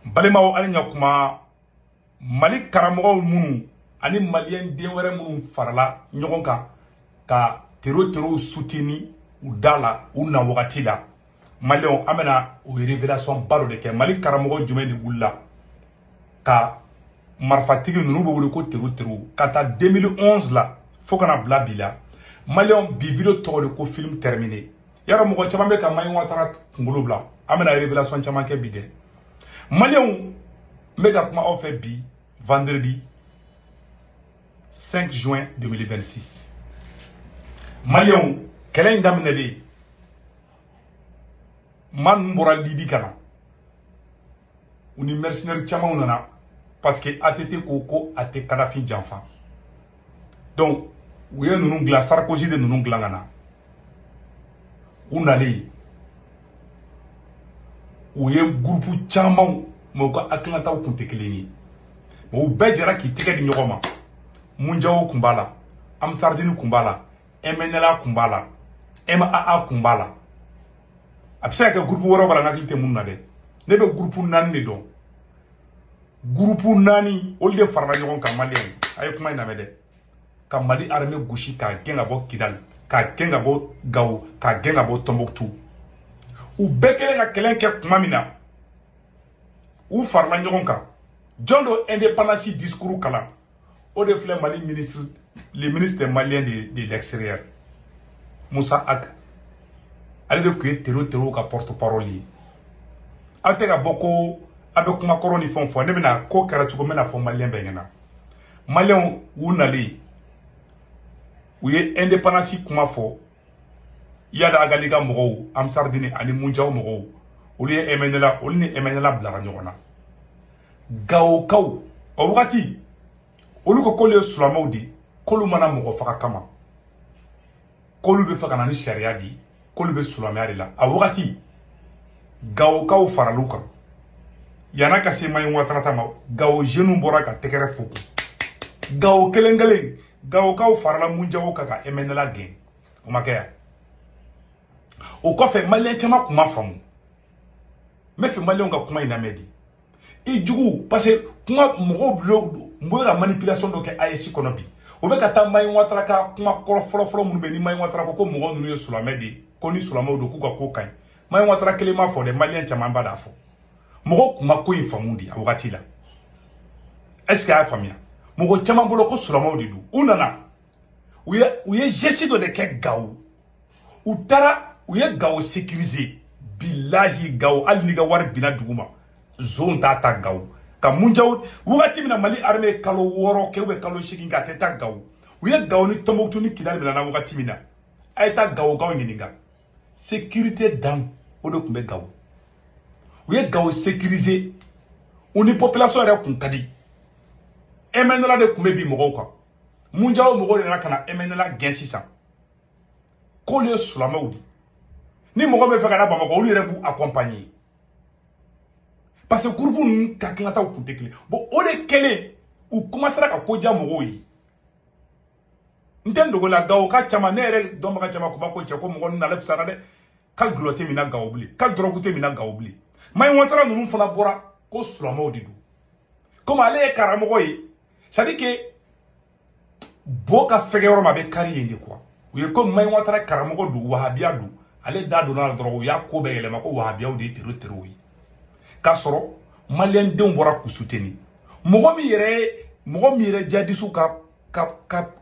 Balimao alinya kuma Mali karamɔgɔw minnu ani malien den wɛrɛ minnu farala ɲɔgɔn kan ka terror soutenir u dala u na wagati la malien amena o révélation balo de kɛ Mali karamɔgɔ jumɛn de wulila ka marfatigi ninnu bɛ wele ko terror ka taa 2011 la fo kana bila bi la malien bi video tɔgɔ de ko film terminé yara mɔgɔ caman bɛ ka Maï Ouattara kunkolo bila amena révélation caman kɛ bi dɛ malien me ka kuma aw fɛ bi vendredi 5 juin 2026. Maliens, kɛlɛ in daminɛlen maa ninnu bɔra Libi ka na u ni mercenaires camanw nana parce que ATT ko a tɛ Kadhafi janfa donc u ye ninnu dilan Sarkozy de ninnu dilan ka na u nalen u ye groupe camanw mais u ka hakilinataw tun tɛ kelen ye u bɛɛ jɛra k'i tɛgɛ di ɲɔgɔn ma Munjawo kun b'a la Amsardini kun b'a la MNLA kun b'a la MAA kun b'a la a bɛ se ka kɛ groupe wɛrɛw b'a la n hakili tɛ minnu na dɛ ne bɛ groupe 4 de dɔn groupe 4 olu de farala ɲɔgɔn kan malien a ye kuma in lamɛn dɛ ka Mali armée gosi k'a gɛn ka bɔ Kidal k'a gɛn ka bɔ Gao k'a gɛn ka bɔ Tombouctou u bɛɛ kɛlen ka kɛlɛ kɛ tuma min na u farala ɲɔgɔn kan jɔn do indépendance discours kalan o de filɛ Mali ministre le ministre malien de l'extérieur Moussa Ak ale de tun ye terror ka porte-parole ye aw tɛ ka bɔ ko a bɛ kuma kɔrɔ ni fɛnw fɔ ne bɛna ko kɛra cogo min na fɔ malien bɛɛ ɲɛna malien u nalen u ye indépendance kuma fɔ Yada Agali ka mɔgɔw Amsardini ani Munjawo mɔgɔw olu ye MNLA olu ni MNLA bilara ɲɔgɔn na Gawokaw o wagati olu ko k'olu ye Sulamaw de k'olu mana mɔgɔ faga kama k'olu bɛ fɛ ka na ni sariya de k'olu bɛ Silamɛya de la a wagati Gawokaw faral'u kan yana ka se Maï Ouattara ta ma Gao jeunes bɔra ka tɛgɛrɛ fo Gao kelen kelen Gawokaw farala Munjawo kan ka MNLA gɛn o ma kɛ yan o kɔfɛ malien caman kun ma faamu n bɛ fɛ malien ka kuma in lamɛn de i jugu parce que kuma mɔgɔw bɛ ka manipulation dɔ kɛ AES kɔnɔ bi o bɛ ka taa Maï Ouattara ka kuma kɔrɔ fɔlɔ minnu bɛ ni Maï Ouattara ko mɔgɔ ninnu ye Silamɛ de ye ko ni Silamɛw don k'u ka ko ka ɲi Maï Ouattara kelen m'a fɔ dɛ malien caman b'a da fɔ mɔgɔw kun ma ko in faamu de a wagati la est ce que a y'a faamuya mɔgɔ caman bolo ko Silamɛw de don u nana u ye geste dɔ de kɛ Gao u taara u ye Gao sécuriser bilahi Gao hali n'i ka wari binna dugu ma zone t'a ta Gao ka Munjawo wagati min na Mali armée kalo 6 kɛ ou kalo 8 kɛ a tɛ taa Gao u ye Gao ni Tombouctou ni Kidal minɛ na wagati min na a ye taa Gao ɲininka sécurité dan o de tun bɛ Gao u ye Gao sécuriser u ni population yɛrɛ kun ka di MNLA de tun bɛ bi mɔgɔw kan Munjawo mɔgɔw de nana ka na MNLA gɛn sisan k'olu ye Silamɛw de ni mɔgɔ bɛ fɛ ka na Bamakɔ olu yɛrɛ b'u accompagner parce que groupe ninnu ka hakilinataw tun tɛ kelen bon o de kɛlen u commencera ka ko diya mɔgɔw ye n tɛ n dogo la Gao ka caman ne yɛrɛ dɔnbaga caman kun b'a ko cɛ ko mɔgɔ ninnu ale fisara dɛ k'ale dulɔ tɛ min na Gao bilen k'ale dɔrɔgu tɛ min na Gao bilen Maï Ouattara ninnu fana bɔra ko Silamɛw de don comme ale ye karamɔgɔ ye c'est à dire que bo ka fɛgɛ yɔrɔ ma a bɛ kari yen de quoi u ye comme Maï Ouattara karamɔgɔ don wahabiya don ale da donna la dɔrɔn u y'a ko bɛɛ yɛlɛma ko wahabiyaw de ye terror ye k'a sɔrɔ malien denw bɔra k'u soutenir mɔgɔ min yɛrɛ jihadistes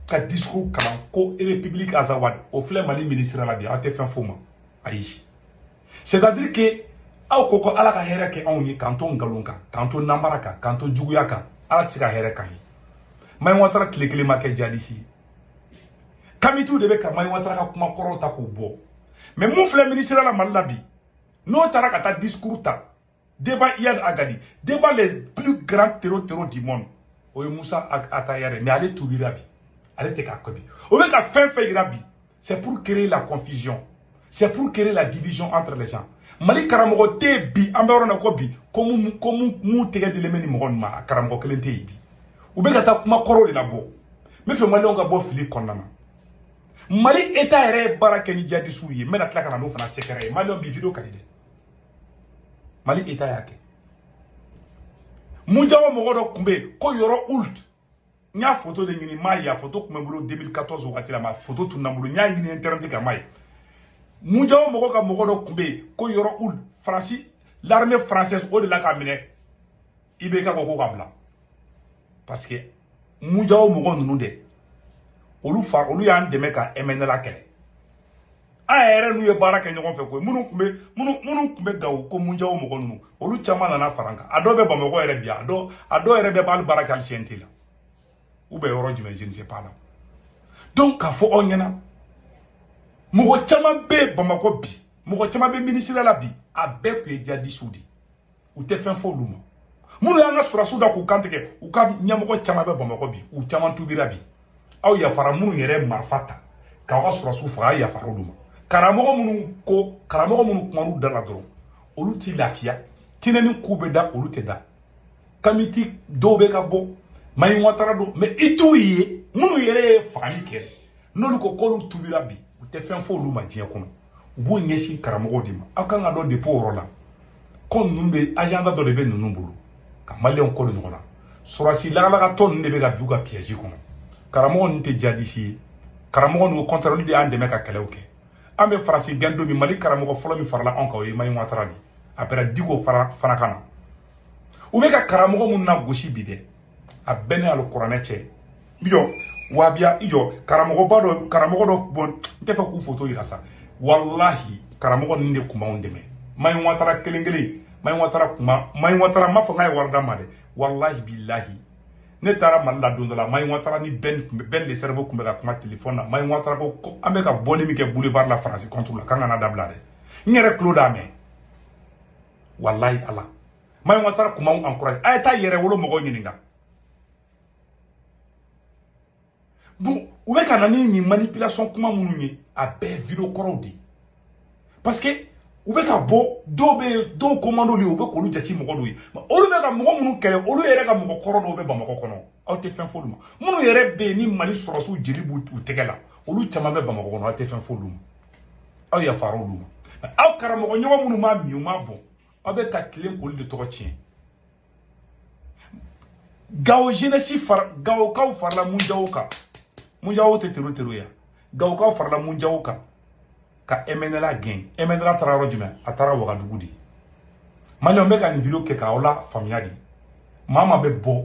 ka discours kalan ko république Azawad o filɛ Mali ministre la bi aw tɛ fɛn f'o ma ayi c'est à dire que aw ko ko Ala ka hɛrɛ kɛ anw ye k'an to nkalon kan k'an to nanbara kan k'an to juguya kan Ala tɛ se ka hɛrɛ k'an ye Maï Ouattara tile kelen ma kɛ jihadiste ye Kamitu de bɛ ka Maï Ouattara ka kuma kɔrɔw ta k'o bɔ mais mun filɛ ministre la Mali la bi n'o taara ka taa discours ta devant Yada Agali devant les plus grands terror du monde o ye Moussa Ataya mais ale tubira bi ale tɛ k'a kɛ bi o bɛ ka fɛn fɛn yira bi c'est pour créer la confusion c'est pour créer la division entre les gens Mali karamɔgɔ tɛ bi an bɛ yɔrɔ min na ko bi ko mun tɛgɛ dilen bɛ ni mɔgɔ ninnu ma a karamɔgɔ kelen tɛ yen bi u bɛ ka taa kuma kɔrɔw de labɔ n bɛ fɛ maliyɛnw ka bɔ fili kɔnɔna na Mali État yɛrɛ ye baara kɛ ni jihadistes ye n bɛna tila ka na n'o fana secret ye maliyɛnw bi video ka di dɛ Mali État y'a kɛ Munjawo mogodo kumbe ko yoro ult. Nya photo de ngini ma ya photo kumembulu 2014 wakati la ma photo tunambulu nya ngini internet ka mai. Munjawo mogodo kumbe ko yoro ult. Franci l'armée française au de la kamine ibeka ko kabla. Parce que Munjawo mogo nunu de olu yan deme ka MNLA kele. A ere nu ye bara ke ɲɔgɔn fɛ ko munu kumbe gawo ko Munjawo mogo nunu olu chama nana faranga ado be bamako ere bia ado ere be bal bara kal sienti la ou be yoro jumɛn je ne sais pas là. Donc ka fo onyana mogo chama be bamako bi mogo chama be ministre la bi a be ko e dia disudi u te fɛn fo luma munu yanga surasu da ku kantike u ka nyamogo chama be bamako bi u chama tubira bi aw ya fara munu yere marfata ka wa surasu fa ya fara luma karamogo munu kumaru dala dɔrɔn olu ti lafiya tineni kube da olu te da kamiti dɔw be ka bɔ mayi watara do mais itu ye munu yere fagani kɛrɛ n'olu ko k'olu tubira bi u tɛ fɛn fɔ olu ma diɲɛ kɔnɔ u b'o ɲɛsin karamɔgɔw de ma aw kan ka dɔn depuis o yɔrɔ la ko ninnu be agenda dɔ de bɛ ninnu bolo ka maliyɛnw kɔli ɲɔgɔn na sɔrɔsi lagalagatɔ ninnu de bɛ ka bi u ka piège kɔnɔ karamɔgɔ ninnu tɛ jadisi ye karamɔgɔ ninnu contraire olu de y'an dɛmɛ ka kɛlɛw kɛ an bɛ farasi gɛn min mali karamɔgɔ fɔlɔ min farala anw kan o ye Mayi Watara de après Diko fana ka na u bɛ ka karamɔgɔ minnu na gosi bi dɛ a bɛɛ ni alikuranɛ cɛ i jɔ wabiya i jɔ karamɔgɔ dɔ bon n tɛ fɛ k'u foto yira sa walahi karamɔgɔ ninnu de kun b'anw dɛmɛ Mayi Watara kelen Mayi Watara n m'a fɔ k'a ye wari d'a ma dɛ walahi bilahi ne taara Mali la don dɔ la Mayi Watara ni Ben de cerveau kun bɛ ka kuma téléphone na Mayi Watara ko an bɛ ka bɔli min kɛ boulevard la France contre la k'an kana dabila dɛ n yɛrɛ tulo d'a mɛn walahi ala Mayi Watara kun b'anw encouragé a ye taa yɛrɛ wolo mɔgɔw ɲininka bon u bɛ ka na ni nin manipulation kuma minnu ye a bɛɛ vidéo kɔrɔw de parce que u bɛ ka bɔ dɔw commando li u bɛ k'olu jati mɔgɔ dɔw ye olu bɛ ka mɔgɔ minnu kɛlɛ olu yɛrɛ ka mɔgɔ kɔrɔ dɔw bɛ Bamakɔ kɔnɔ aw tɛ fɛn fɔ olu ma minnu yɛrɛ bɛ yen ni Mali sɔrɔsiw jeli b'u tɛgɛ la olu caman bɛ Bamakɔ kɔnɔ aw tɛ fɛn fɔ olu ma aw yafara olu ma aw karamɔgɔ ɲɔgɔn minnu m'a min u m'a bɔ aw bɛ ka tilen k'olu de tɔgɔ tiɲɛ Gao jeunesse Gawokaw farala Munjawo kan Munjawo tɛ tero ya Gawokaw farala Munjawo kan ka MNLA gɛn MNLA taara yɔrɔ jumɛn a taara Wagadugu de maliyɛnw bɛ ka nin vidéo kɛ k'aw la faamuya de maa bɛ bɔ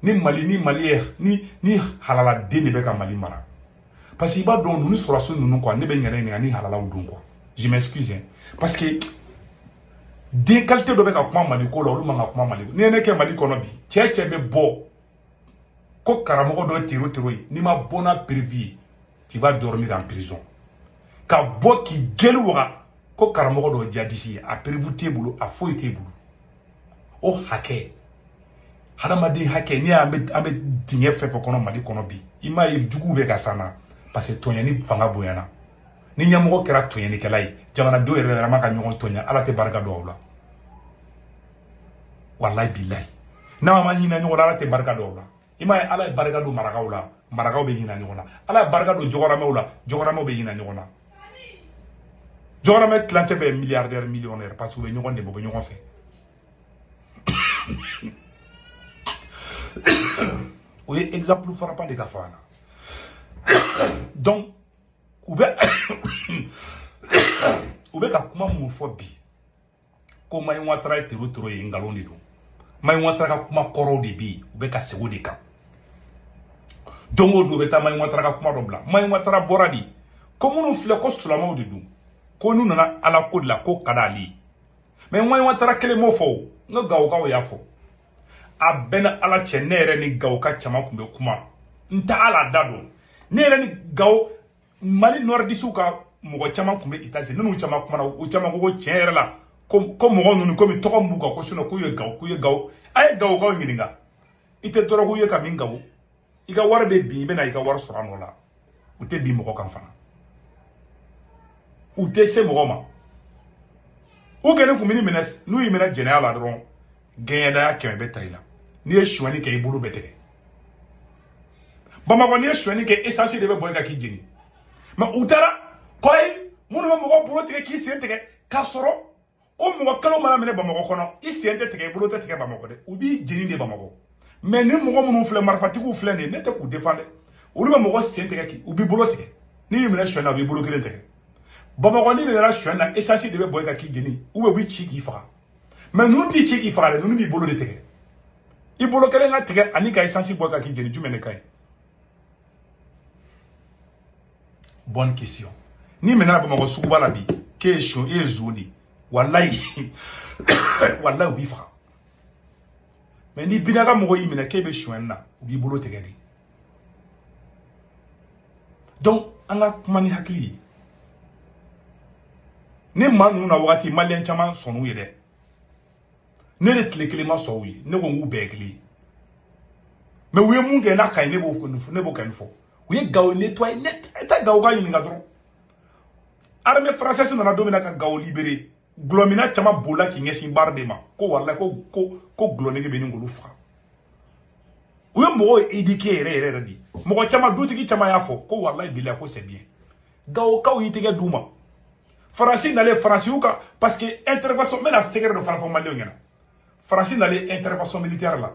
ni halala den de bɛ ka Mali mara parce que i b'a dɔn ninnu sɔrɔsiw ninnu quoi ne bɛ ɲɛnɛ ɲininka ni halalaw don quoi je m'excuse parce que den qualité dɔ bɛ ka kuma Mali ko la olu man ka kuma Mali ko n'i ye ne kɛ Mali kɔnɔ bi cɛ bɛ bɔ ko karamɔgɔ dɔ tero ye n'i ma bɔ n'a prévu ye tu vas dormir en prison ka bɔ k'i gɛli waga ko karamɔgɔ dɔ jadisi ye a prévu t'e bolo a foyi t'e bolo o hakɛ hadamaden hakɛ n'i y'an bɛ dingɛ fɛn fɛn kɔnɔ Mali kɔnɔ bi i m'a ye juguw bɛ ka s'an na parce que tɔɲɛni fanga bonyana ni ɲɛmɔgɔ kɛra tɔɲɛnikɛla ye jamanadenw yɛrɛ ma ka ɲɔgɔn tɔɲɛ ala tɛ barika don aw la walahi bilahi n'a ma ɲinɛ ɲɔgɔn na ala tɛ barika don aw la i m'a ye ala ye barika don marakaw la marakaw bɛ ɲinɛ ɲɔgɔn na ala ye barika don jɔgɔramɛw la jɔgɔramɛw bɛ ɲinɛ ɲɔgɔn na jɔgɔramɛ tilancɛ bɛ milliardaire millionnaire parce que u bɛ ɲɔgɔn dɛmɛ u bɛ ɲɔgɔn fɛ o ye exemple frappant de ka fɔ an na donc u bɛ ka kuma minnu fɔ bi ko Mayi Watara ye tero ye nkalon de don Mayi Watara ka kuma kɔrɔw de bɛ yen u bɛ ka segu de kan don o don u bɛ taa Mayi Watara ka kuma dɔ bila Mayi Watara bɔra de ko minnu filɛ ko silamɛw de don ko n'u nana ala ko de la ko ka d'ale ye mais Mayi Watara kelen m'o fɔ o n ka Gawokaw y'a fɔ a bɛɛ ni ala cɛ ne yɛrɛ ni Gawoka caman tun bɛ kuma n tɛ ala da dɔn ne yɛrɛ ni Gawo Mali nordisiw ka mɔgɔ caman tun bɛ États-Unis ne n'u caman kumana u caman ko tiɲɛ yɛrɛ la ko mɔgɔ ninnu komi tɔgɔ min b'u kan ko sinon k'u ye Gawo a ye Gawokaw ɲininka i tɛ dɔrɔgu ye ka min Gawo i ka wari bɛ bin i bɛna i ka wari sɔrɔ a nɔ la u tɛ bin mɔgɔ kan fana u tɛ se mɔgɔ ma u kɛlen kun bɛ minɛ n'u y'i minɛ jɛnɛya la dɔrɔn gɛnyɛdaya 100 bɛ ta i la n'i ye suɲɛni kɛ i bolo bɛ tigɛ Bamakɔ n'i ye suɲɛni kɛ essence de bɛ bɔ i kan k'i jeni mais u taara kɔyi minnu bɛ mɔgɔ bolo tigɛ k'i sen tigɛ k'a sɔrɔ o mo kalo mana mene Bamako kono i siente tege bolo te tege Bamako de ou bi jeni de Bamako mais ni mo mo fle marfatiku fle ne te ku défendre olu be mo siente ki ou bi bolo tege ni yimina shona bi bolo kelen tege Bamako ni na shona essentiel de be boy ka ki jeni ou be bi chi ki fa mais nous ti chi ki fa nous bi bolo de tege i bolo kelen ga tege ani ka essentiel boy ka ki jeni jumene kai. Bonne question. Ni maintenant Bamako sukuba la bi ke sho e zodi wallahi wallahi bi fa mais ni binaga mo yi mina ke be shwenna bi bolo tegedi donc anga mani hakili ne manu na wakati malien chama sonu yede ne le tlekele so wi ne go ngu begli mais wi mu ge na kai ne bo kan fo wi gawo nettoyer net ta gawo ga yinga dro armée française na domina ka gawo libéré glomina chama bola ki ngesi bardema ko wala ko glone ke beni ngulu fa wi mo éduquer re di mo chama duti ki chama yafo ko wala bila ko c'est bien gawo kaw yitege duma français n'allait français ou parce que intervention mais la secret de France malien ngena français n'allait intervention militaire là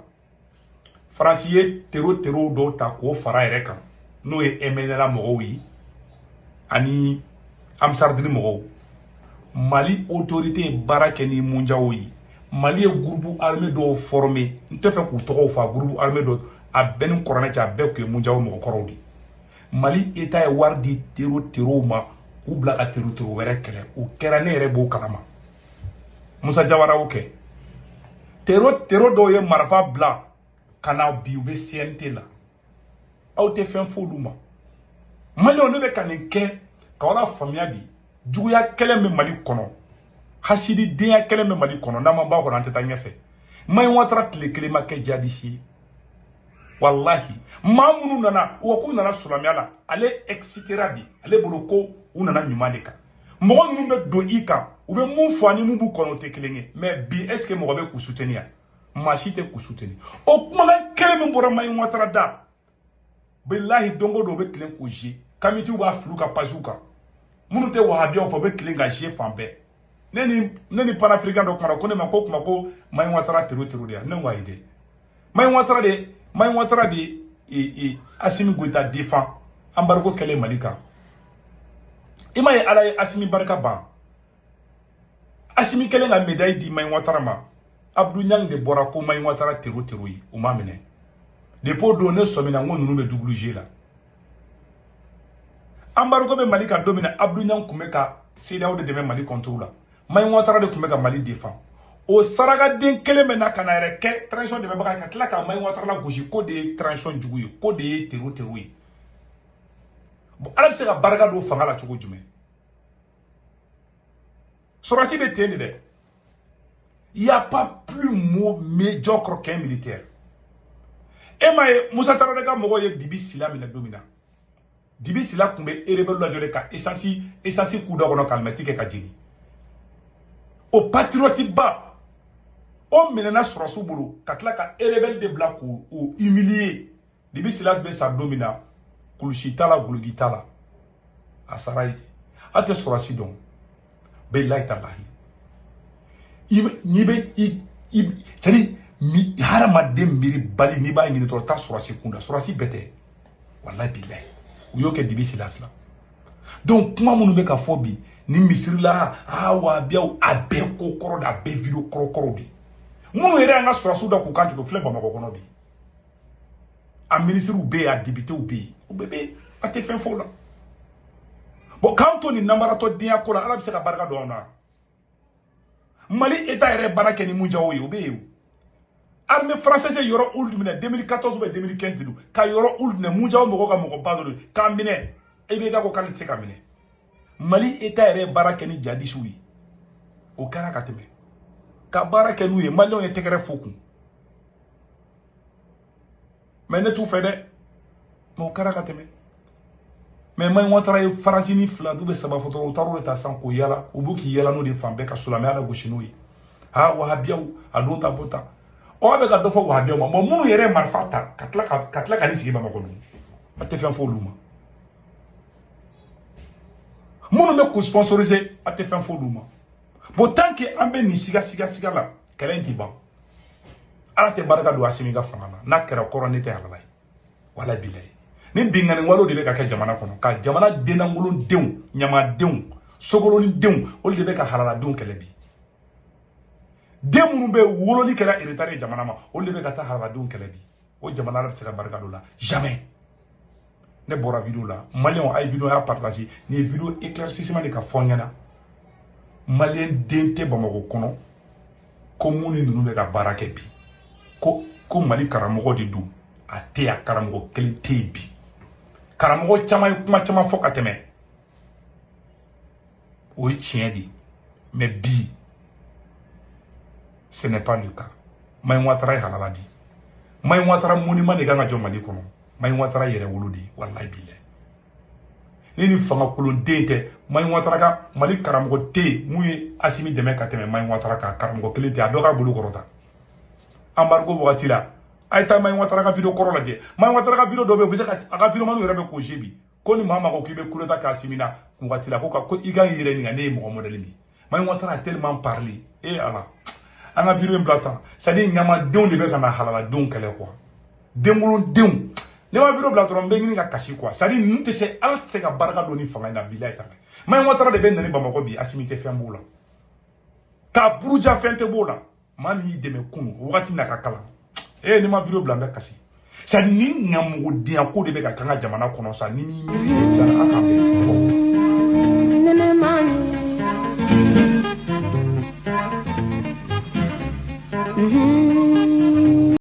français terreau do ta ko fara ere kan no e emenela mo wi ani amsardini mo Mali autorité barakeni munjaoui Mali est groupe armé do formé nte fe ku togo fa groupe armé do a ben korona cha be ko munjao mo korodi Mali état e wardi terreau ma ku bla ka terreau were kele o kera ne re bo kalama Musa Jawara oke terreau do ye marfa bla kana bi ube CNT la au te fen foluma Mali on be kanike ka wala famia bi juguya kelen me Mali kono hasidi denya kelen me Mali kono nama ba ko ranteta nyefe may watra tele kelema ke jadisi wallahi mamunu nana wo ku nana sulamiala ale etc bi ale boloko unana nyumadeka mo nunu be do ika ube mun fani mu bu kono te kelenge mais bi est ce que mo be ku soutenir machite ku soutenir o kuma kelen me bora may watra da billahi dongo do be kelen ku ji kamiti wa fluka pazuka munu te wahabia fo be klinga je fambe neni panafricain do kuma ko ne mako kuma ko may watara terreau dia ne waide may watara de Assimi Goïta défend embargo kele malika ima ye ala Assimi barka ba Assimi kele na médaille di may watara ma Abdou Niang de bora ko may watara terreau yi o mamene depo do ne somina ngonu be WG la Ambargo be Malika domina Abdou Niang kumeka CEDEAO de deme Mali contrôle may wotara de kumeka Mali défend o saraga den keleme na kana reke transition de baka ka tla ka may wotara la goji ko de transition jugu ko de terreau yi bo arab se ka barga do fanga la chugo jume sorasi be tende de il y a pas plus médiocre qu'un militaire et may Moussa Traoré ka mogo ye dibi silami na domina Dibi sila kumbe erebelu la jole ka esasi kuda kono kalmetike ka jini o patriotique ba o menena surasu bulu katla ka erebel de bla ko o humilier dibi sila be sa domina kulushitala gulugitala asaraiti ate surasi don billahi tallahi tani mi harama de miri bali ni ba ngini to ta surasi kunda surasi bete wallahi billahi uyo ke dibisi lasla donc kuma munu be ka fobi ni misiri la wa biaw abe ko koro da be video koro bi munu ere anga sura da ko kanti ko fle ba mako kono bi a ministre be a député ou bebe a te fin fo la bon quand on namara to dia ko la ala se ka barka do na Mali état ere baraka ni munjawo yo be armée française yoro old mine 2014 ou 2015 didu ka yoro old ne munjawo moko ka moko badolo ka mine ebe ga ko kan se ka mine Mali état ere baraka ni jadi suwi o kara ka teme ka baraka nuye Mali on etekere foku mais ne tout fait de mo kara ka teme mais may wotara farasini fla dube saba foto taro ta sanko yala ubuki yala no de fambe ka sulame ala goshinoi ha wahabia adonta bota o be ka dofo wahabia mo munu yere marfata katla ka ni sigi ba makolu ate fe fo luma munu me ko sponsoriser ate fe fo luma Bon tant que an bɛ nin siga la kɛlɛ in tɛ ban ala tɛ barika don Asimi ka fanga na n'a kɛra kɔrɔ ne tɛ ala ye wala bilayi ni bingani walo de bɛ ka kɛ jamana kɔnɔ ka jamana denangolon denw ɲamadenw sogoloni denw olu de bɛ ka halaladenw kɛlɛ bi den minnu bɛ wololi kɛra eretari ye jamana ma olu de bɛ ka taa halaladenw kɛlɛ bi o jamana bɛ se ka barika don la jamais ne bɔra vidéo la malien ay vidéo y'a partager ni vidéo éclaircissement de ka fɔ n ɲɛna malien den tɛ Bamako kɔnɔ ko mun ni ninnu bɛ ka baara kɛ bi ko Mali karamɔgɔ de don a tɛ yan karamɔgɔ kelen tɛ yen bi karamɔgɔ caman ye kuma caman fɔ ka tɛmɛ o ye tiɲɛ de mais bi ce n'est pas le cas Maï Ouattara ye halala di Maï Ouattara monument de kan ka jɔ Mali kɔnɔ Maï Ouattara yɛrɛ wolo de wallahi billahi ni ni fanga kolon den tɛ Maï Ouattara ka Mali karamɔgɔ tɛ yen mun ye Asimi dɛmɛ ka tɛmɛ Maï Ouattara ka karamɔgɔ kelen tɛ a dɔ ka bolo kɔrɔta embargo wagati la a ye taa Maï Ouattara ka vidéo kɔrɔ lajɛ Maï Ouattara ka vidéo dɔ bɛ yen u bɛ se ka a ka vidéo manu yɛrɛ bɛ k'o bi ko ni maa ma ko k'i bɛ coup d'état kɛ Asimi na wagati la ko i ka yɛrɛ ɲininka ne ye mɔgɔ modèle min Maï Ouattara a tellement parlé ala an ka vidéo in bila tan c'est à dire ɲamadenw de bɛ ka na halaladenw kɛlɛ quoi denwolodenw ne ma vidéo bila dɔrɔn n bɛ ɲini ka kasi quoi c'est à dire ninnu tɛ se ala tɛ se ka barika don ni fanga in na bilayi tan Maï Ouattara de bɛ na ni Bamakɔ bi Asimi tɛ fɛn b'o la k'a buruja fɛn tɛ b'o la maa min y'i dɛmɛ kunun wagati min na ka kalan ni ma vidéo bila n bɛ kasi c'est à dire ni ɲamɔgɔdenya ko de bɛ ka kɛ an ka jamana kɔnɔ sa ni min jara a k'an bɛn c'est bon